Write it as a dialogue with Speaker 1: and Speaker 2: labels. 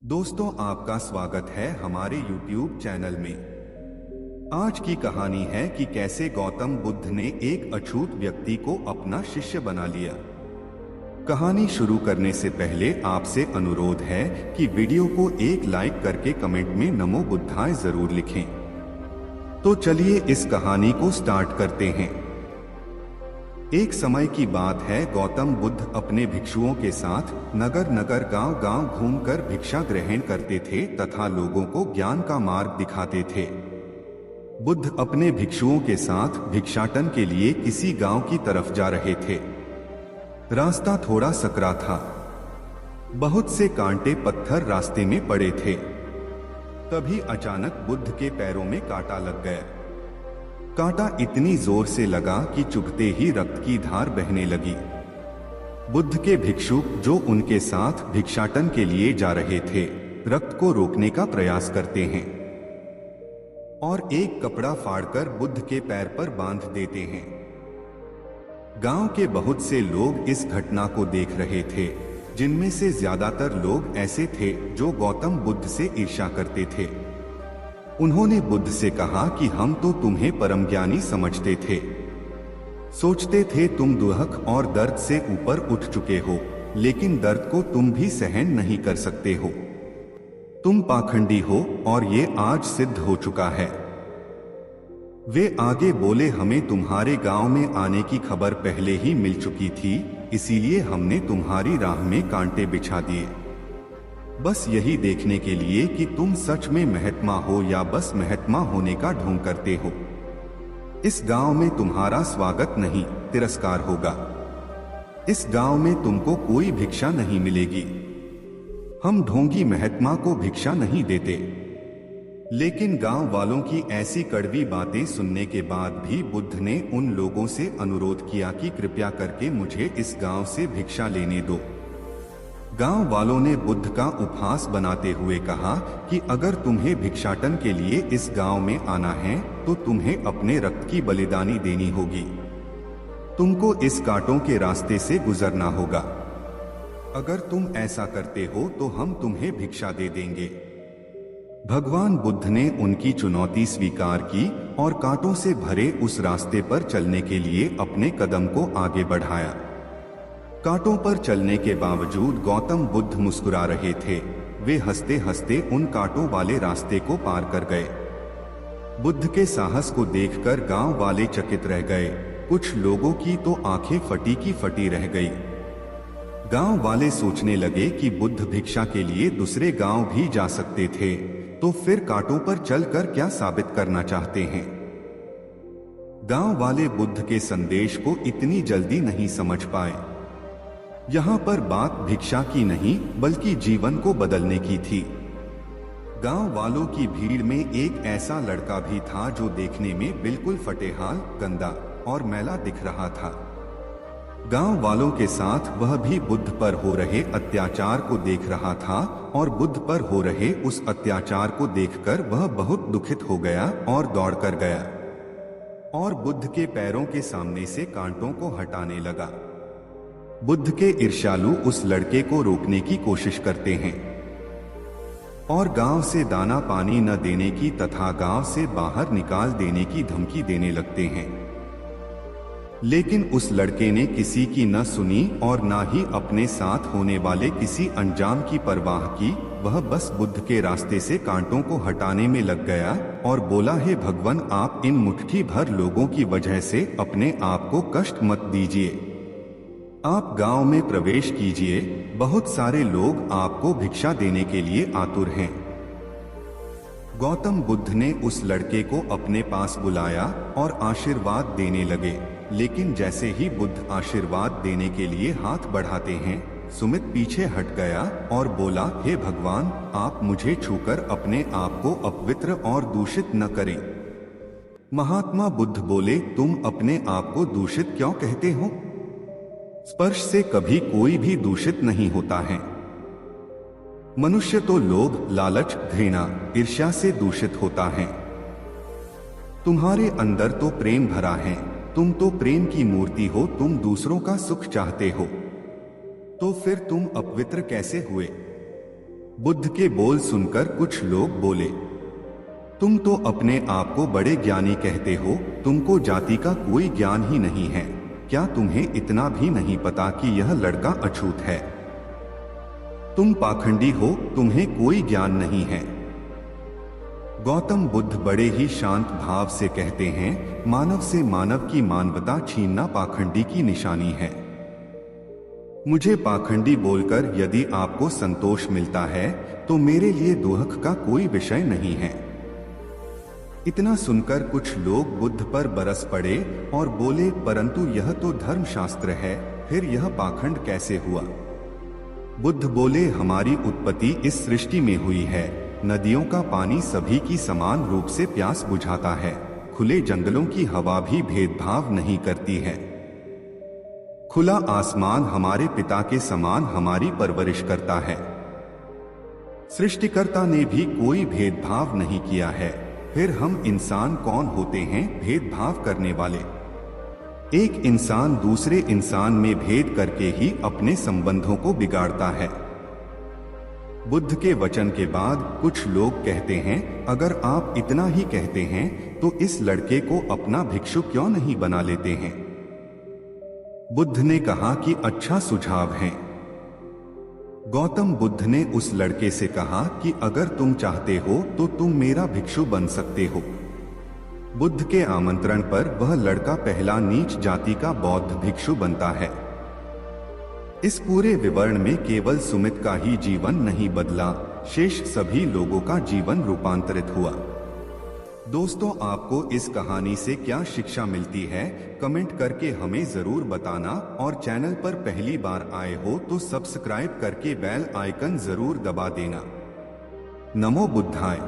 Speaker 1: दोस्तों, आपका स्वागत है हमारे YouTube चैनल में। आज की कहानी है कि कैसे गौतम बुद्ध ने एक अछूत व्यक्ति को अपना शिष्य बना लिया। कहानी शुरू करने से पहले आपसे अनुरोध है कि वीडियो को एक लाइक करके कमेंट में नमो बुद्धाय जरूर लिखें। तो चलिए इस कहानी को स्टार्ट करते हैं। एक समय की बात है, गौतम बुद्ध अपने भिक्षुओं के साथ नगर नगर गांव गांव घूमकर भिक्षा ग्रहण करते थे तथा लोगों को ज्ञान का मार्ग दिखाते थे। बुद्ध अपने भिक्षुओं के साथ भिक्षाटन के लिए किसी गांव की तरफ जा रहे थे। रास्ता थोड़ा सकरा था, बहुत से कांटे पत्थर रास्ते में पड़े थे। तभी अचानक बुद्ध के पैरों में कांटा लग गया। कांटा इतनी जोर से लगा कि चुभते ही रक्त की धार बहने लगी। बुद्ध के भिक्षुक जो उनके साथ भिक्षाटन के लिए जा रहे थे, रक्त को रोकने का प्रयास करते हैं और एक कपड़ा फाड़कर बुद्ध के पैर पर बांध देते हैं। गांव के बहुत से लोग इस घटना को देख रहे थे, जिनमें से ज्यादातर लोग ऐसे थे जो गौतम बुद्ध से ईर्ष्या करते थे। उन्होंने बुद्ध से कहा कि हम तो तुम्हें परम ज्ञानी समझते थे, सोचते थे तुम दुख और दर्द से ऊपर उठ चुके हो, लेकिन दर्द को तुम भी सहन नहीं कर सकते हो। तुम पाखंडी हो और ये आज सिद्ध हो चुका है। वे आगे बोले, हमें तुम्हारे गांव में आने की खबर पहले ही मिल चुकी थी, इसीलिए हमने तुम्हारी राह में कांटे बिछा दिए, बस यही देखने के लिए कि तुम सच में महात्मा हो या बस महात्मा होने का ढोंग करते हो। इस गांव में तुम्हारा स्वागत नहीं, तिरस्कार होगा। इस गांव में तुमको कोई भिक्षा नहीं मिलेगी। हम ढोंगी महात्मा को भिक्षा नहीं देते। लेकिन गांव वालों की ऐसी कड़वी बातें सुनने के बाद भी बुद्ध ने उन लोगों से अनुरोध किया कि कृपया करके मुझे इस गांव से भिक्षा लेने दो। गांव वालों ने बुद्ध का उपहास बनाते हुए कहा कि अगर तुम्हें भिक्षाटन के लिए इस गांव में आना है तो तुम्हें अपने रक्त की बलिदानी देनी होगी। तुमको इस कांटों के रास्ते से गुजरना होगा। अगर तुम ऐसा करते हो तो हम तुम्हें भिक्षा दे देंगे। भगवान बुद्ध ने उनकी चुनौती स्वीकार की और कांटों से भरे उस रास्ते पर चलने के लिए अपने कदम को आगे बढ़ाया। कांटों पर चलने के बावजूद गौतम बुद्ध मुस्कुरा रहे थे। वे हंसते हंसते उन कांटों वाले रास्ते को पार कर गए। बुद्ध के साहस को देखकर गांव वाले चकित रह गए। कुछ लोगों की तो आंखें फटी की फटी रह गई। गांव वाले सोचने लगे कि बुद्ध भिक्षा के लिए दूसरे गांव भी जा सकते थे, तो फिर कांटों पर चलकर क्या साबित करना चाहते हैं। गांव वाले बुद्ध के संदेश को इतनी जल्दी नहीं समझ पाए। यहाँ पर बात भिक्षा की नहीं बल्कि जीवन को बदलने की थी। गांव वालों की भीड़ में एक ऐसा लड़का भी था जो देखने में बिल्कुल फटेहाल, गंदा और मैला दिख रहा था। गांव वालों के साथ वह भी बुद्ध पर हो रहे अत्याचार को देख रहा था और बुद्ध पर हो रहे उस अत्याचार को देखकर वह बहुत दुखित हो गया और दौड़कर गया और बुद्ध के पैरों के सामने से कांटों को हटाने लगा। बुद्ध के ईर्ष्यालु उस लड़के को रोकने की कोशिश करते हैं और गांव से दाना पानी न देने की तथा गांव से बाहर निकाल देने की धमकी देने लगते हैं। लेकिन उस लड़के ने किसी की न सुनी और न ही अपने साथ होने वाले किसी अंजाम की परवाह की। वह बस बुद्ध के रास्ते से कांटों को हटाने में लग गया और बोला, हे भगवान, आप इन मुट्ठी भर लोगों की वजह से अपने आप को कष्ट मत दीजिए। आप गांव में प्रवेश कीजिए, बहुत सारे लोग आपको भिक्षा देने के लिए आतुर हैं। गौतम बुद्ध ने उस लड़के को अपने पास बुलाया और आशीर्वाद देने लगे। लेकिन जैसे ही बुद्ध आशीर्वाद देने के लिए हाथ बढ़ाते हैं, सुमित पीछे हट गया और बोला, हे भगवान, आप मुझे छूकर अपने आप को अपवित्र और दूषित न करें। महात्मा बुद्ध बोले, तुम अपने आप को दूषित क्यों कहते हो? स्पर्श से कभी कोई भी दूषित नहीं होता है। मनुष्य तो लोभ, लालच, घृणा, ईर्ष्या से दूषित होता है। तुम्हारे अंदर तो प्रेम भरा है। तुम तो प्रेम की मूर्ति हो। तुम दूसरों का सुख चाहते हो, तो फिर तुम अपवित्र कैसे हुए? बुद्ध के बोल सुनकर कुछ लोग बोले, तुम तो अपने आप को बड़े ज्ञानी कहते हो, तुमको जाति का कोई ज्ञान ही नहीं है। क्या तुम्हें इतना भी नहीं पता कि यह लड़का अछूत है? तुम पाखंडी हो, तुम्हें कोई ज्ञान नहीं है। गौतम बुद्ध बड़े ही शांत भाव से कहते हैं, मानव से मानव की मानवता छीनना पाखंडी की निशानी है। मुझे पाखंडी बोलकर यदि आपको संतोष मिलता है तो मेरे लिए दुख का कोई विषय नहीं है। इतना सुनकर कुछ लोग बुद्ध पर बरस पड़े और बोले, परंतु यह तो धर्मशास्त्र है, फिर यह पाखंड कैसे हुआ? बुद्ध बोले, हमारी उत्पत्ति इस सृष्टि में हुई है। नदियों का पानी सभी की समान रूप से प्यास बुझाता है। खुले जंगलों की हवा भी भेदभाव नहीं करती है। खुला आसमान हमारे पिता के समान हमारी परवरिश करता है। सृष्टिकर्ता ने भी कोई भेदभाव नहीं किया है। फिर हम इंसान कौन होते हैं भेदभाव करने वाले? एक इंसान दूसरे इंसान में भेद करके ही अपने संबंधों को बिगाड़ता है। बुद्ध के वचन के बाद कुछ लोग कहते हैं, अगर आप इतना ही कहते हैं तो इस लड़के को अपना भिक्षु क्यों नहीं बना लेते हैं? बुद्ध ने कहा कि अच्छा सुझाव है। गौतम बुद्ध ने उस लड़के से कहा कि अगर तुम चाहते हो तो तुम मेरा भिक्षु बन सकते हो। बुद्ध के आमंत्रण पर वह लड़का पहला नीच जाति का बौद्ध भिक्षु बनता है। इस पूरे विवरण में केवल सुमित का ही जीवन नहीं बदला, शेष सभी लोगों का जीवन रूपांतरित हुआ। दोस्तों, आपको इस कहानी से क्या शिक्षा मिलती है, कमेंट करके हमें जरूर बताना और चैनल पर पहली बार आए हो तो सब्सक्राइब करके बेल आइकन जरूर दबा देना। नमो बुद्धाय।